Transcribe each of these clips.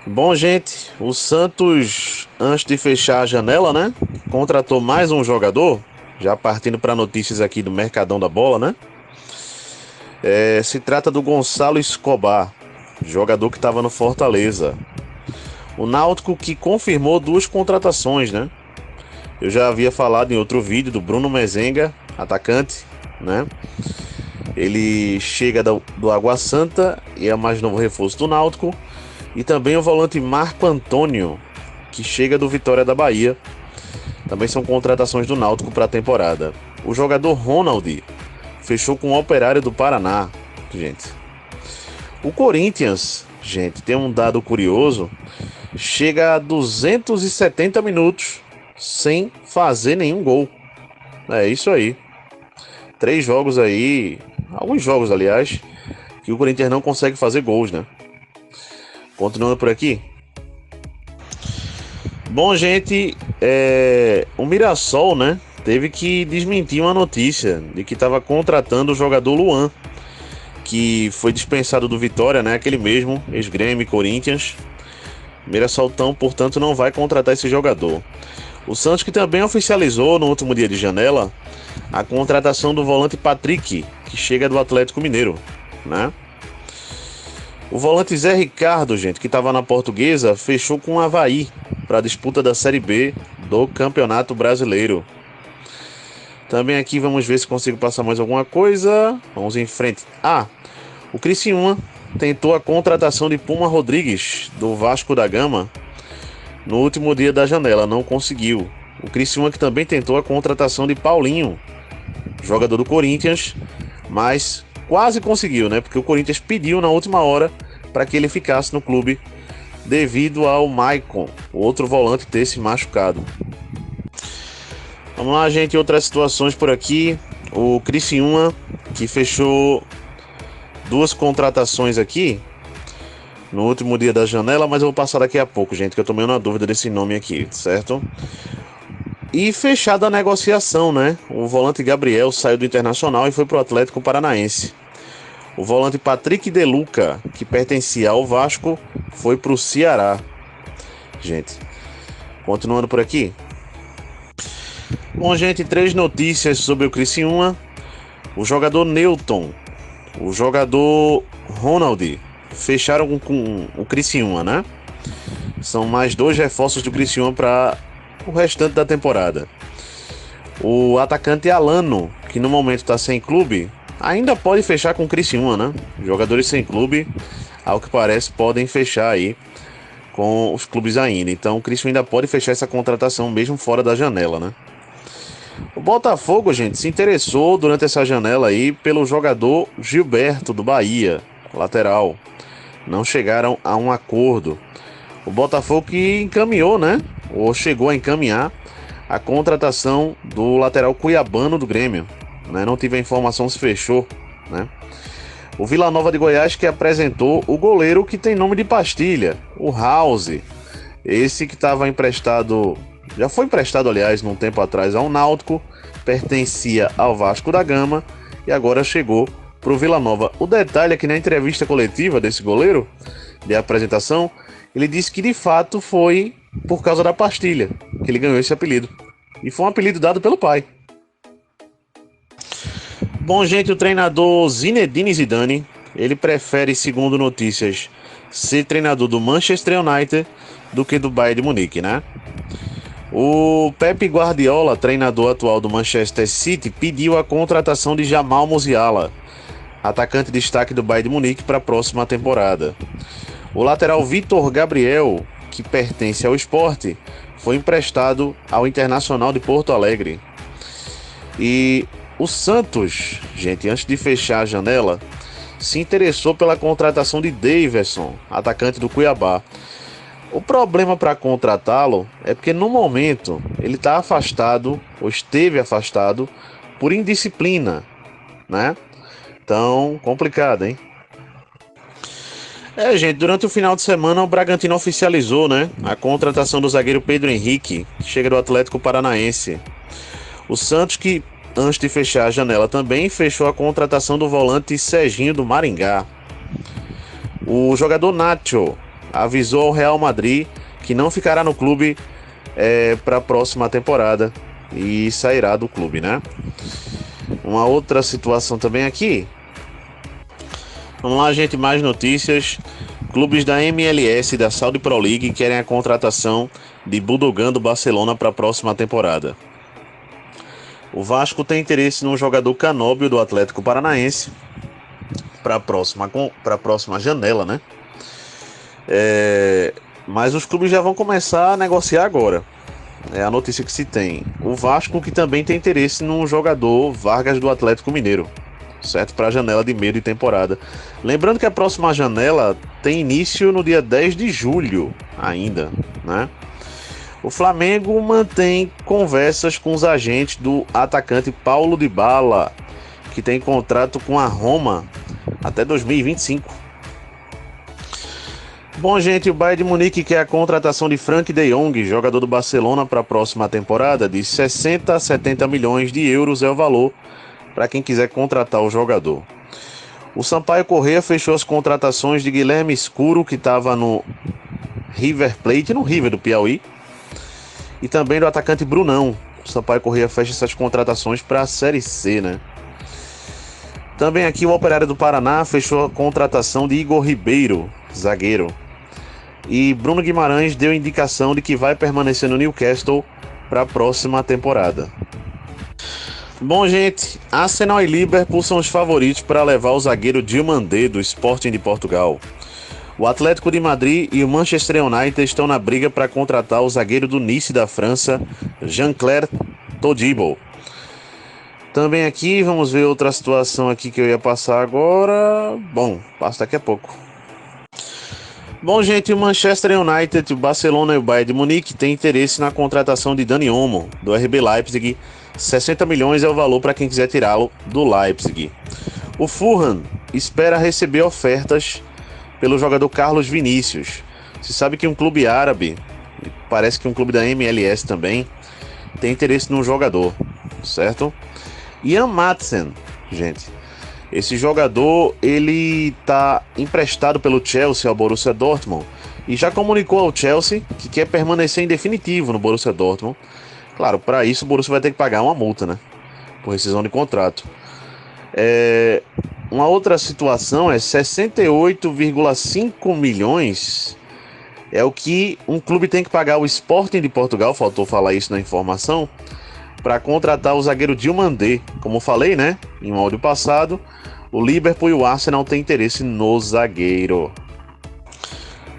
Bom, gente, o Santos, antes de fechar a janela, né, contratou mais um jogador, já partindo para notícias aqui do Mercadão da Bola, né? Se trata do Gonçalo Escobar, jogador que estava no Fortaleza. O Náutico que confirmou duas contratações, né? Eu já havia falado em outro vídeo do Bruno Mezenga, atacante, né? Ele chega do Água Santa e é o mais novo reforço do Náutico. E também o volante Marco Antônio, que chega do Vitória da Bahia. Também são contratações do Náutico para a temporada. O jogador Ronald fechou com o Operário do Paraná, gente. O Corinthians, gente, tem um dado curioso. Chega a 270 minutos sem fazer nenhum gol. É isso aí. 3 jogos aí, alguns jogos, aliás, que o Corinthians não consegue fazer gols, né? Continuando por aqui. Bom, gente, o Mirassol, né, teve que desmentir uma notícia de que estava contratando o jogador Luan, que foi dispensado do Vitória, né, aquele mesmo, ex-Grêmio, Corinthians. O Mirassol, portanto, não vai contratar esse jogador. O Santos que também oficializou no último dia de janela a contratação do volante Patrick, que chega do Atlético Mineiro, né? O volante Zé Ricardo, gente, que estava na Portuguesa, fechou com o Avaí para a disputa da Série B do Campeonato Brasileiro. Também aqui vamos ver se consigo passar mais alguma coisa. Vamos em frente. O Criciúma tentou a contratação de Puma Rodrigues, do Vasco da Gama, no último dia da janela, não conseguiu. O Criciúma que também tentou a contratação de Paulinho, jogador do Corinthians, mas quase conseguiu, né? Porque o Corinthians pediu na última hora para que ele ficasse no clube devido ao Maicon, o outro volante, ter se machucado. Vamos lá, gente, outras situações por aqui. O Criciúma que fechou duas contratações aqui no último dia da janela, mas eu vou passar daqui a pouco, gente, que eu tô meio na dúvida desse nome aqui, certo? E fechada a negociação, né? O volante Gabriel saiu do Internacional e foi pro Atlético Paranaense. O volante Patrick De Luca, que pertencia ao Vasco, foi pro Ceará. Gente, continuando por aqui. Bom, gente, 3 notícias sobre o Criciúma. O jogador Newton, o jogador Ronald fecharam com o Criciúma, né? São mais 2 reforços do Criciúma para o restante da temporada. O atacante Alano, que no momento está sem clube, ainda pode fechar com o Criciúma, né? Jogadores sem clube, ao que parece, podem fechar aí com os clubes ainda. Então o Criciúma ainda pode fechar essa contratação mesmo fora da janela, né? O Botafogo, gente, se interessou durante essa janela aí pelo jogador Gilberto do Bahia, lateral. Não chegaram a um acordo. O Botafogo que encaminhou, né? Ou chegou a encaminhar a contratação do lateral cuiabano do Grêmio, né? Não tive a informação se fechou, né? O Vila Nova de Goiás que apresentou o goleiro que tem nome de pastilha, o House. Esse que estava emprestado, já foi emprestado, aliás, num tempo atrás ao Náutico, pertencia ao Vasco da Gama e agora chegou pro Vila Nova. O detalhe é que na entrevista coletiva desse goleiro, de apresentação, ele disse que de fato foi por causa da pastilha que ele ganhou esse apelido. E foi um apelido dado pelo pai. Bom, gente, o treinador Zinedine Zidane, ele prefere, segundo notícias, ser treinador do Manchester United do que do Bayern de Munique, né? O Pep Guardiola, treinador atual do Manchester City, pediu a contratação de Jamal Musiala, atacante de destaque do Bayern de Munique, para a próxima temporada. O lateral Vitor Gabriel, que pertence ao Sport, foi emprestado ao Internacional de Porto Alegre. E o Santos, gente, antes de fechar a janela, se interessou pela contratação de Daverson, atacante do Cuiabá. O problema para contratá-lo é porque no momento ele está afastado, ou esteve afastado, por indisciplina, né? Então, complicado, hein? Gente, durante o final de semana o Bragantino oficializou, né, a contratação do zagueiro Pedro Henrique, que chega do Atlético Paranaense. O Santos, que antes de fechar a janela também fechou a contratação do volante Serginho do Maringá. O jogador Nacho, avisou ao Real Madrid que não ficará no clube para a próxima temporada e sairá do clube, né? Uma outra situação também aqui. Vamos lá, gente, mais notícias. Clubes da MLS e da Saudi Pro League querem a contratação de Budogan do Barcelona para a próxima temporada. O Vasco tem interesse no jogador Canóbio do Atlético Paranaense para a próxima janela, né? Mas os clubes já vão começar a negociar agora. É a notícia que se tem. O Vasco que também tem interesse no jogador Vargas do Atlético Mineiro, certo? Para a janela de meio de temporada. Lembrando que a próxima janela tem início no dia 10 de julho ainda, né? O Flamengo mantém conversas com os agentes do atacante Paulo Dybala, que tem contrato com a Roma até 2025. Bom, gente, o Bayern de Munique quer a contratação de Frank de Jong, jogador do Barcelona, para a próxima temporada. De 60 a 70 milhões de euros é o valor para quem quiser contratar o jogador. O Sampaio Corrêa fechou as contratações de Guilherme Escuro, que estava no River Plate, no River do Piauí, e também do atacante Brunão. O Sampaio Corrêa fecha essas contratações para a Série C, né? Também aqui o Operário do Paraná fechou a contratação de Igor Ribeiro, zagueiro. E Bruno Guimarães deu indicação de que vai permanecer no Newcastle para a próxima temporada. Bom, gente, Arsenal e Liverpool são os favoritos para levar o zagueiro Diomandé do Sporting de Portugal. O Atlético de Madrid e o Manchester United estão na briga para contratar o zagueiro do Nice da França, Jean-Claire Todibo. Também aqui, vamos ver outra situação aqui que eu ia passar agora. Bom, passo daqui a pouco. Bom, gente, o Manchester United, o Barcelona e o Bayern de Munique têm interesse na contratação de Dani Olmo, do RB Leipzig. 60 milhões é o valor para quem quiser tirá-lo do Leipzig. O Fulham espera receber ofertas pelo jogador Carlos Vinícius. Se sabe que um clube árabe, parece que um clube da MLS também, tem interesse no jogador, certo? Ian Maatsen, gente. Esse jogador, ele está emprestado pelo Chelsea ao Borussia Dortmund e já comunicou ao Chelsea que quer permanecer em definitivo no Borussia Dortmund. Claro, para isso o Borussia vai ter que pagar uma multa, né? Por rescisão de contrato. Uma outra situação é 68,5 milhões é o que um clube tem que pagar ao Sporting de Portugal, faltou falar isso na informação, para contratar o zagueiro Diomandé. Como falei, né, em um áudio passado, o Liverpool e o Arsenal têm interesse no zagueiro.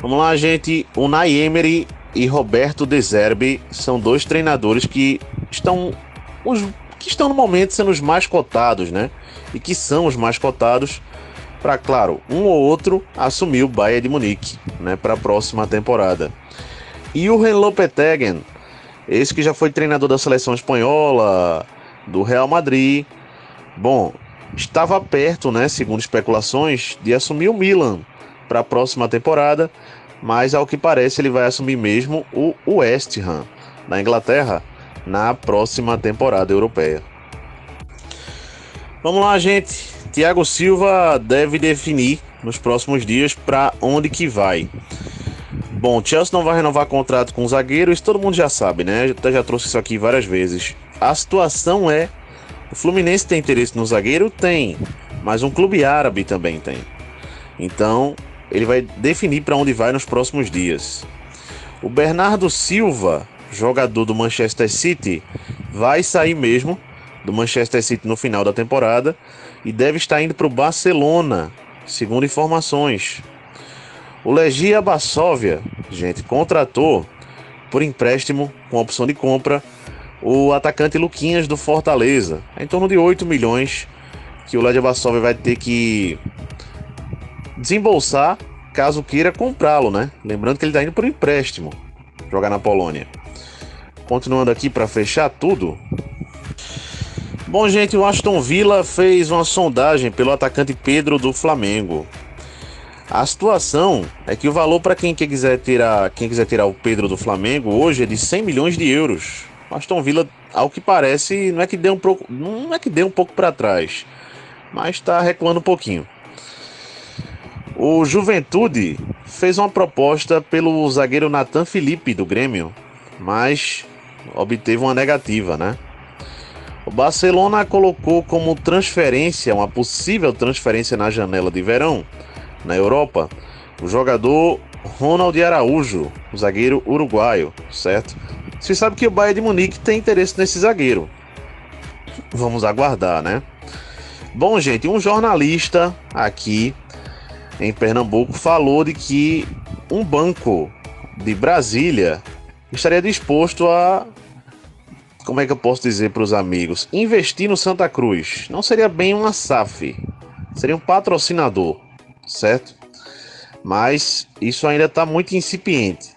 Vamos lá, gente. O Unai Emery e Roberto De Zerbi são dois treinadores que estão no momento sendo os mais cotados, né? E que são os mais cotados para, claro, um ou outro assumir o Bayern de Munique, né, para a próxima temporada. E o Ren Lopetegui, esse que já foi treinador da seleção espanhola, do Real Madrid, bom, estava perto, né, segundo especulações, de assumir o Milan para a próxima temporada, mas ao que parece ele vai assumir mesmo o West Ham, na Inglaterra, na próxima temporada europeia. Vamos lá, gente. Thiago Silva deve definir nos próximos dias para onde que vai. Bom, o Chelsea não vai renovar contrato com o zagueiro, isso todo mundo já sabe, né? Eu já trouxe isso aqui várias vezes. A situação é: o Fluminense tem interesse no zagueiro? Tem, mas um clube árabe também tem. Então, ele vai definir para onde vai nos próximos dias. O Bernardo Silva, jogador do Manchester City, vai sair mesmo do Manchester City no final da temporada e deve estar indo para o Barcelona, segundo informações. O Legia Varsóvia, gente, contratou por empréstimo com opção de compra o atacante Luquinhas do Fortaleza, em torno de 8 milhões que o Legia Varsóvia vai ter que desembolsar caso queira comprá-lo, né? Lembrando que ele está indo por empréstimo jogar na Polônia. Continuando aqui para fechar tudo. Bom, gente, o Aston Villa fez uma sondagem pelo atacante Pedro do Flamengo. A situação é que o valor para quem quiser tirar o Pedro do Flamengo hoje é de 100 milhões de euros. O Aston Villa, ao que parece, não é que dê um pouco para trás, mas está recuando um pouquinho. O Juventude fez uma proposta pelo zagueiro Nathan Felipe do Grêmio, mas obteve uma negativa, né? O Barcelona colocou como transferência, uma possível transferência na janela de verão, na Europa, o jogador Ronald Araújo, o zagueiro uruguaio, certo? Você sabe que o Bayern de Munique tem interesse nesse zagueiro. Vamos aguardar, né? Bom, gente, um jornalista aqui em Pernambuco falou de que um banco de Brasília estaria disposto a, como é que eu posso dizer para os amigos, investir no Santa Cruz. Não seria bem uma SAF, seria um patrocinador, certo? Mas isso ainda está muito incipiente.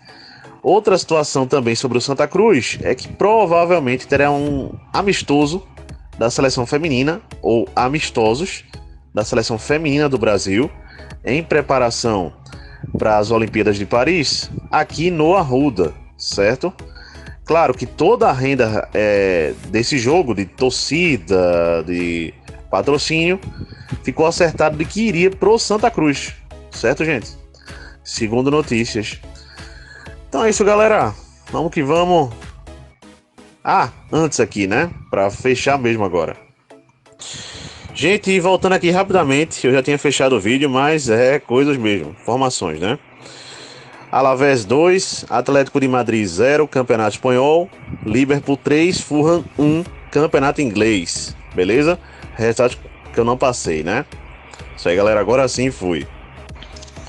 Outra situação também sobre o Santa Cruz é que provavelmente terá um amistoso da seleção feminina, ou amistosos da seleção feminina do Brasil, em preparação para as Olimpíadas de Paris, aqui no Arruda, certo? Claro que toda a renda desse jogo, de torcida, de patrocínio, ficou acertado de que iria pro Santa Cruz, certo, gente? Segundo notícias. Então é isso, galera. Vamos que vamos. Antes aqui, né? Para fechar mesmo agora. Gente, voltando aqui rapidamente, eu já tinha fechado o vídeo, mas é coisas mesmo, informações, né? Alavés 2, Atlético de Madrid 0, Campeonato Espanhol, Liverpool 3, Fulham 1, Campeonato Inglês, beleza? Resultado que eu não passei, né? Isso aí, galera, agora sim fui.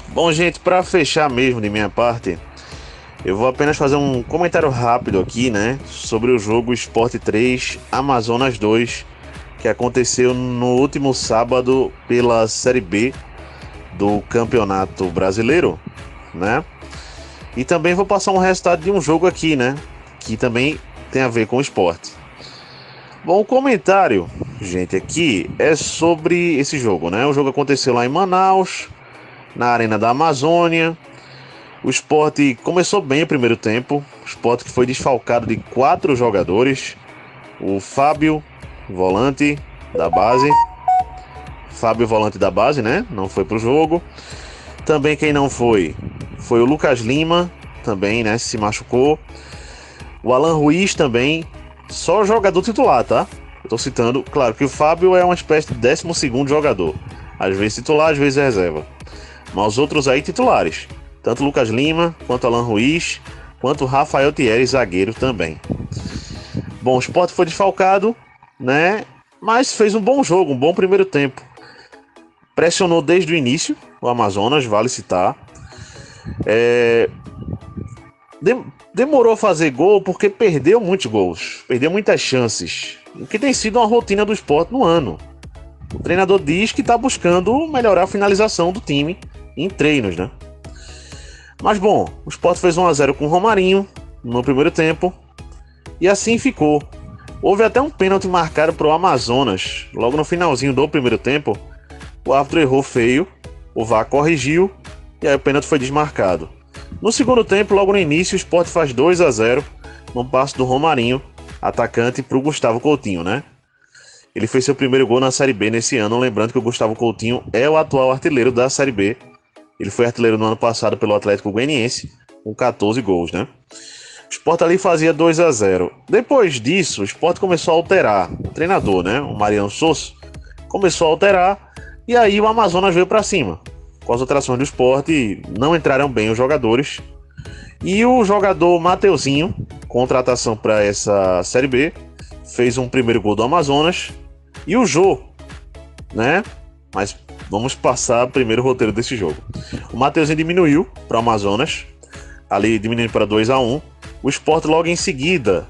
Bom, gente, para fechar mesmo de minha parte, eu vou apenas fazer um comentário rápido aqui, né? Sobre o jogo Sport 3, Amazonas 2, que aconteceu no último sábado pela Série B do Campeonato Brasileiro, né? E também vou passar um resultado de um jogo aqui, né? Que também tem a ver com o esporte. Bom, o comentário, gente, aqui é sobre esse jogo, né? O jogo aconteceu lá em Manaus, na Arena da Amazônia. O Sport começou bem o primeiro tempo. O Sport que foi desfalcado de 4 jogadores. O Fábio, volante da base. Fábio, volante da base, né? Não foi pro jogo. Também quem não foi o Lucas Lima, também, né? Se machucou. O Alan Ruiz também. Só jogador titular, tá? Eu tô citando, claro que o Fábio é uma espécie de 12º jogador. Às vezes titular, às vezes reserva. Mas os outros aí titulares. Tanto Lucas Lima, quanto Alan Ruiz, quanto Rafael Thierry, zagueiro também. Bom, o Sport foi desfalcado, né? Mas fez um bom jogo, um bom primeiro tempo. Pressionou desde o início o Amazonas, vale citar. Demorou a fazer gol porque perdeu muitos gols, perdeu muitas chances, o que tem sido uma rotina do Sport no ano. O treinador diz que está buscando melhorar a finalização do time em treinos, né? Mas bom, o Sport fez 1-0 com o Romarinho no primeiro tempo e assim ficou. Houve até um pênalti marcado para o Amazonas logo no finalzinho do primeiro tempo. O árbitro errou feio, o VAR corrigiu e aí o pênalti foi desmarcado. No segundo tempo, logo no início, o Sport faz 2-0 num passe do Romarinho, atacante, para o Gustavo Coutinho, né? Ele fez seu primeiro gol na Série B nesse ano, lembrando que o Gustavo Coutinho é o atual artilheiro da Série B. Ele foi artilheiro no ano passado pelo Atlético Goianiense, com 14 gols, né? O Sport ali fazia 2-0. Depois disso, o Sport começou a alterar. O treinador, né? O Mariano Souza, começou a alterar e aí o Amazonas veio para cima. Com as alterações do Sport, não entraram bem os jogadores. E o jogador Mateuzinho, contratação para essa Série B, fez um primeiro gol do Amazonas. E o Jô, né? Mas vamos passar primeiro o roteiro desse jogo. O Mateuzinho diminuiu para o Amazonas, ali diminuindo para 2-1. O Sport logo em seguida,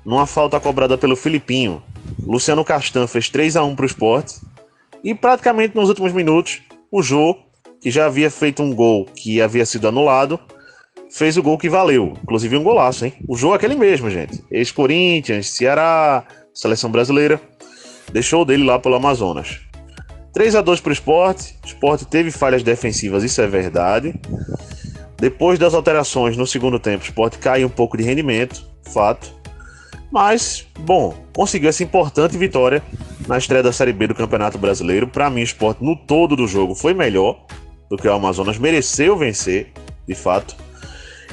numa falta cobrada pelo Filipinho, Luciano Castan fez 3-1 para o Sport. E praticamente nos últimos minutos, o Jô, que já havia feito um gol que havia sido anulado, fez o gol que valeu. Inclusive um golaço, hein? O Jô é aquele mesmo, gente. Ex-Corinthians, Ceará, Seleção Brasileira. Deixou dele lá pelo Amazonas. 3-2 para o Sport. O Sport teve falhas defensivas, isso é verdade. Depois das alterações no segundo tempo, o Sport caiu um pouco de rendimento, fato. Mas, bom, conseguiu essa importante vitória na estreia da Série B do Campeonato Brasileiro. Para mim, o Sport no todo do jogo foi melhor, do que o Amazonas, mereceu vencer, de fato.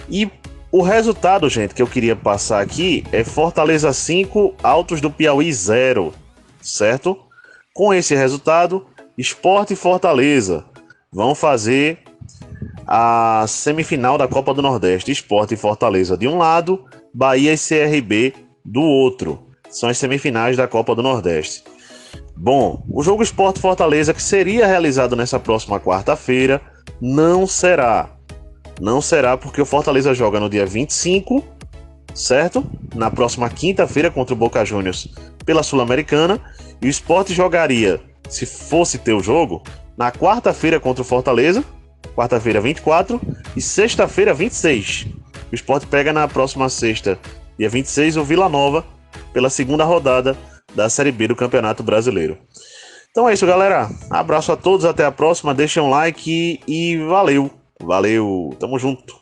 E o resultado, gente, que eu queria passar aqui é Fortaleza 5, Altos do Piauí 0, certo? Com esse resultado, Sport e Fortaleza vão fazer a semifinal da Copa do Nordeste. Sport e Fortaleza de um lado, Bahia e CRB do outro. São as semifinais da Copa do Nordeste. Bom, o jogo Sport Fortaleza, que seria realizado nessa próxima quarta-feira, não será. Não será porque o Fortaleza joga no dia 25, certo? Na próxima quinta-feira contra o Boca Juniors pela Sul-Americana. E o Sport jogaria, se fosse ter o jogo, na quarta-feira contra o Fortaleza, quarta-feira 24 e sexta-feira 26. O Sport pega na próxima sexta, dia 26, o Vila Nova, pela segunda rodada da Série B do Campeonato Brasileiro. Então é isso, galera. Abraço a todos, até a próxima. Deixem um like e valeu. Valeu, tamo junto.